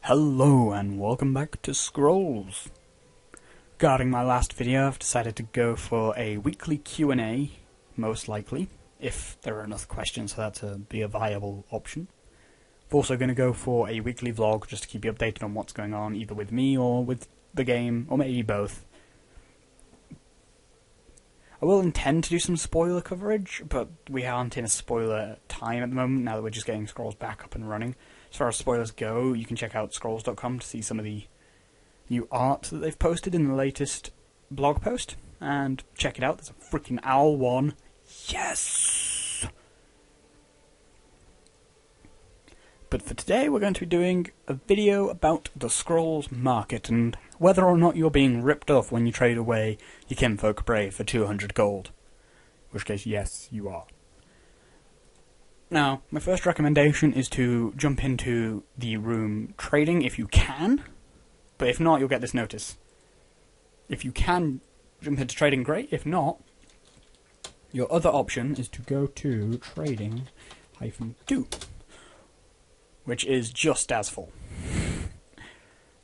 Hello and welcome back to Scrolls. Regarding my last video, I've decided to go for a weekly Q&A, most likely, if there are enough questions for that to be a viable option. I'm also going to go for a weekly vlog just to keep you updated on what's going on, either with me or with the game, or maybe both. I will intend to do some spoiler coverage, but we aren't in a spoiler time at the moment, now that we're just getting Scrolls back up and running. As far as spoilers go, you can check out scrolls.com to see some of the new art that they've posted in the latest blog post. And check it out, there's a freaking owl one. Yes! But for today, we're going to be doing a video about the Scrolls market and whether or not you're being ripped off when you trade away your Kinfolk Brave for 200 gold. In which case, yes, you are. Now, my first recommendation is to jump into the room trading if you can, but if not, you'll get this notice. If you can jump into trading, great. If not, your other option is to go to trading-2, which is just as full.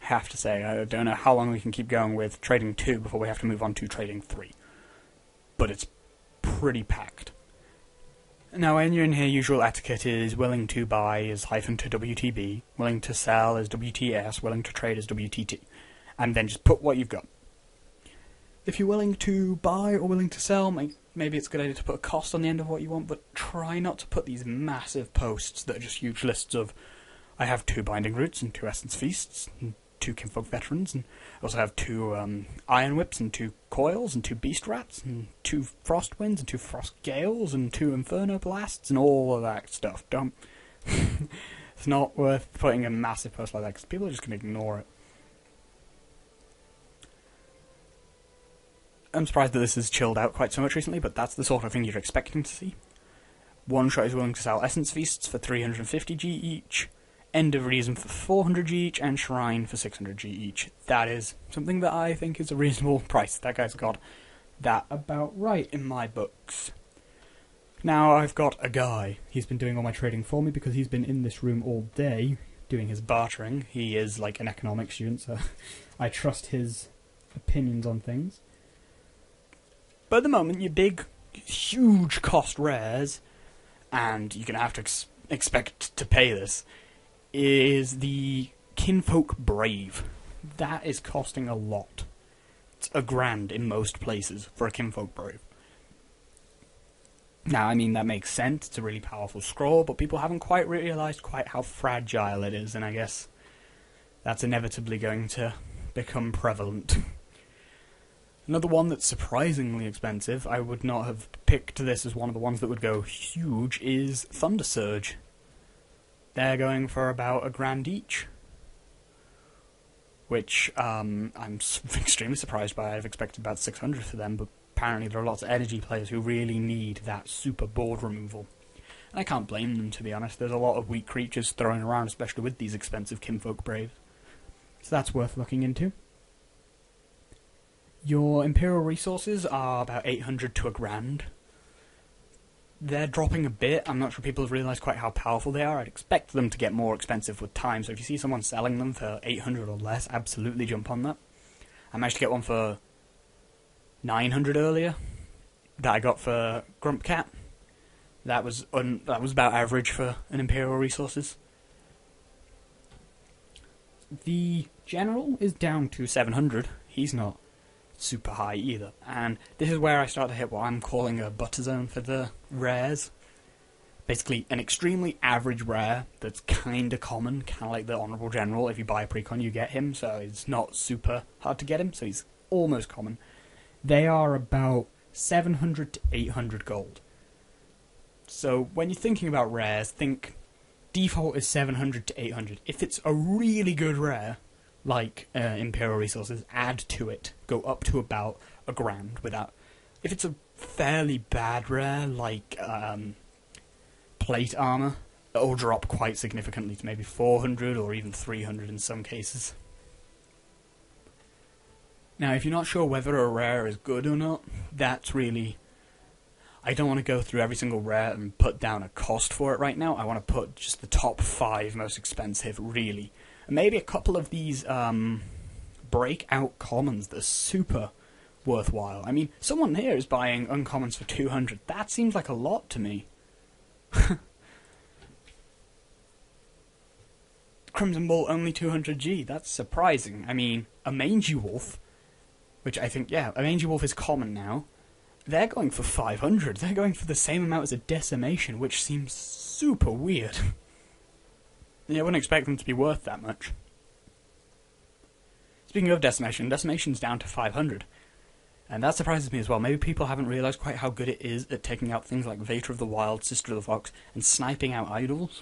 I have to say, I don't know how long we can keep going with trading 2 before we have to move on to trading 3, but it's pretty packed. Now, when you're in here, usual etiquette is willing to buy is -to WTB, willing to sell is WTS, willing to trade is WTT, and then just put what you've got. If you're willing to buy or willing to sell, maybe it's a good idea to put a cost on the end of what you want, but try not to put these massive posts that are just huge lists of, I have 2 Binding Roots and 2 Essence Feasts, and 2 Kinfolk Veterans, and I also have 2 Iron Whips and 2 Coils and 2 Beast Rats and 2 Frost Winds and 2 Frost Gales and 2 Inferno Blasts and all of that stuff. Don't. It's not worth putting a massive post like that because people are just going to ignore it. I'm surprised that this has chilled out quite so much recently, but that's the sort of thing you're expecting to see. One Shot is willing to sell Essence Feasts for 350G each, End of Reason for 400G each, and Shrine for 600G each. That is something that I think is a reasonable price. That guy's got that about right in my books. Now I've got a guy. He's been doing all my trading for me because he's been in this room all day doing his bartering. He is like an economics student, so I trust his opinions on things. But at the moment, your big, huge cost rares, and you're going to have to expect to pay this, is the Kinfolk Brave. That is costing a lot. It's $1,000 in most places for a Kinfolk Brave. Now, I mean, that makes sense. It's a really powerful scroll, but people haven't quite realised quite how fragile it is, and I guess that's inevitably going to become prevalent. Another one that's surprisingly expensive, I would not have picked this as one of the ones that would go huge, is Thunder Surge. They're going for about $1,000 each, which I'm extremely surprised by. I've expected about 600 for them, but apparently there are lots of energy players who really need that super board removal. And I can't blame them, to be honest. There's a lot of weak creatures thrown around, especially with these expensive Kinfolk Braves. So that's worth looking into. Your Imperial resources are about 800 to $1,000. They're dropping a bit. I'm not sure people have realised quite how powerful they are. I'd expect them to get more expensive with time, so if you see someone selling them for 800 or less, absolutely jump on that. I managed to get one for 900 earlier, that I got for Grump Cat. That was about average for an Imperial resources. The General is down to 700. He's not super high either, and this is where I start to hit what I'm calling a butter zone for the rares. Basically an extremely average rare that's kinda common, kinda like the Honourable General. If you buy a precon you get him, so it's not super hard to get him, so he's almost common. They are about 700 to 800 gold. So when you're thinking about rares, think default is 700 to 800. If it's a really good rare, like Imperial Resources, add to it, go up to about $1,000 without. If it's a fairly bad rare, like Plate Armor, it'll drop quite significantly to maybe 400 or even 300 in some cases. Now, if you're not sure whether a rare is good or not, that's really I don't want to go through every single rare and put down a cost for it right now. I want to put just the top 5 most expensive, really, And maybe a couple of these breakout commons that are super worthwhile. I mean, someone here is buying uncommons for 200. That seems like a lot to me. Crimson Bull only 200G. That's surprising. I mean, a Mangy Wolf, which I think, yeah, a Mangy Wolf is common now. They're going for 500. They're going for the same amount as a Decimation, which seems super weird. Yeah, I wouldn't expect them to be worth that much. Speaking of Decimation, Decimation's down to 500. And that surprises me as well. Maybe people haven't realised quite how good it is at taking out things like Vater of the Wild, Sister of the Fox, and sniping out idols.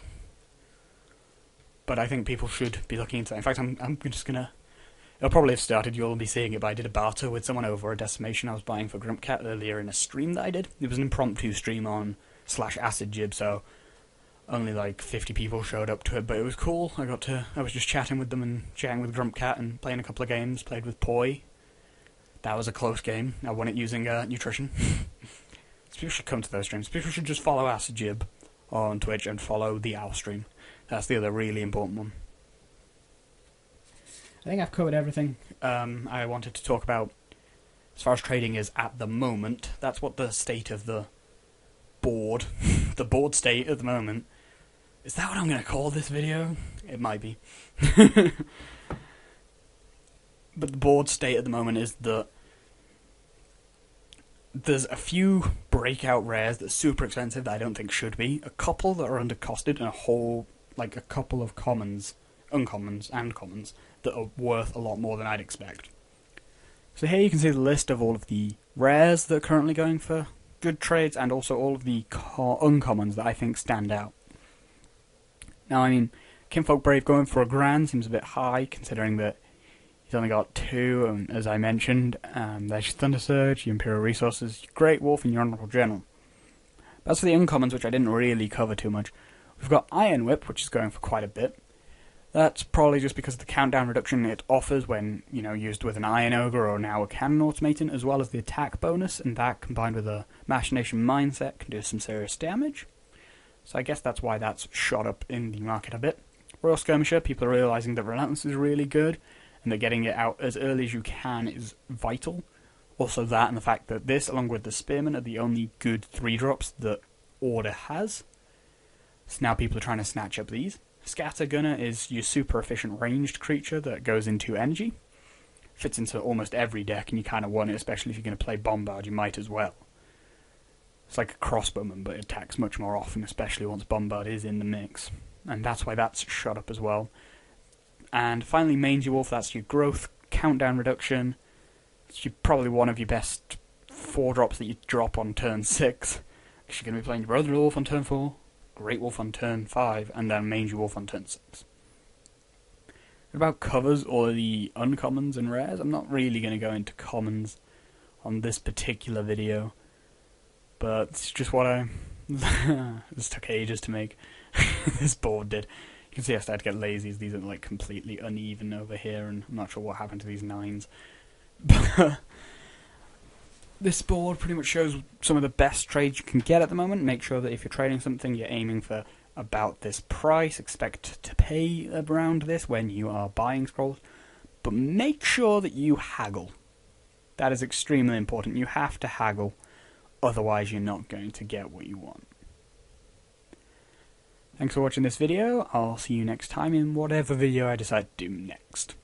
But I think people should be looking into that. In fact, I'm just gonna... It'll probably have started, you'll be seeing it, but I did a barter with someone over a Decimation I was buying for qa earlier in a stream that I did. It was an impromptu stream on /acidjib, so only like 50 people showed up to it, but it was cool. I was just chatting with them and chatting with qa and playing a couple of games, played with Poi. That was a close game. I won it using nutrition. So people should come to those streams. People should just follow /acidjib on Twitch and follow the Owl stream. That's the other really important one. I think I've covered everything I wanted to talk about as far as trading is at the moment. That's what the state of the board, the board state at the moment. Is that what I'm going to call this video? It might be. But the board state at the moment is that there's a few breakout rares that are super expensive that I don't think should be, a couple that are undercosted, and a couple of commons, uncommons, and commons that are worth a lot more than I'd expect. So here you can see the list of all of the rares that are currently going for good trades, and also all of the uncommons that I think stand out. Now, I mean, Kinfolk Brave going for $1,000 seems a bit high, considering that he's only got 2, as I mentioned. There's your Thunder Surge, your Imperial Resources, your Great Wolf, and your Honourable General. But as for the uncommons, which I didn't really cover too much, we've got Iron Whip, which is going for quite a bit. That's probably just because of the countdown reduction it offers when, used with an Iron Ogre or now a Cannon Automaton, as well as the attack bonus, and that combined with a Machination Mindset can do some serious damage. So I guess that's why that's shot up in the market a bit. Royal Skirmisher, people are realising that Relentless is really good, and that getting it out as early as you can is vital. Also that, and the fact that this, along with the Spearman, are the only good 3-drops that Order has. So now people are trying to snatch up these. Scattergunner is your super efficient ranged creature that goes into energy. Fits into almost every deck, and you kind of want it, especially if you're going to play Bombard, you might as well. It's like a crossbowman, but it attacks much more often, especially once Bombard is in the mix. And that's why that's shot up as well. And finally, Mangy Wolf, that's your growth, countdown reduction. It's probably one of your best 4-drops that you drop on turn 6. Because you're going to be playing your Brother Wolf on turn 4, Great Wolf on turn 5, and then Mangy Wolf on turn 6. It about covers all of the uncommons and rares. I'm not really going to go into commons on this particular video, but it's just what I... This took ages to make. This board did. You can see I started to get lazy as these are like completely uneven over here, and I'm not sure what happened to these 9s. But this board pretty much shows some of the best trades you can get at the moment. Make sure that if you're trading something, you're aiming for about this price. Expect to pay around this when you are buying scrolls. But make sure that you haggle. That is extremely important. You have to haggle. Otherwise, you're not going to get what you want. Thanks for watching this video. I'll see you next time in whatever video I decide to do next.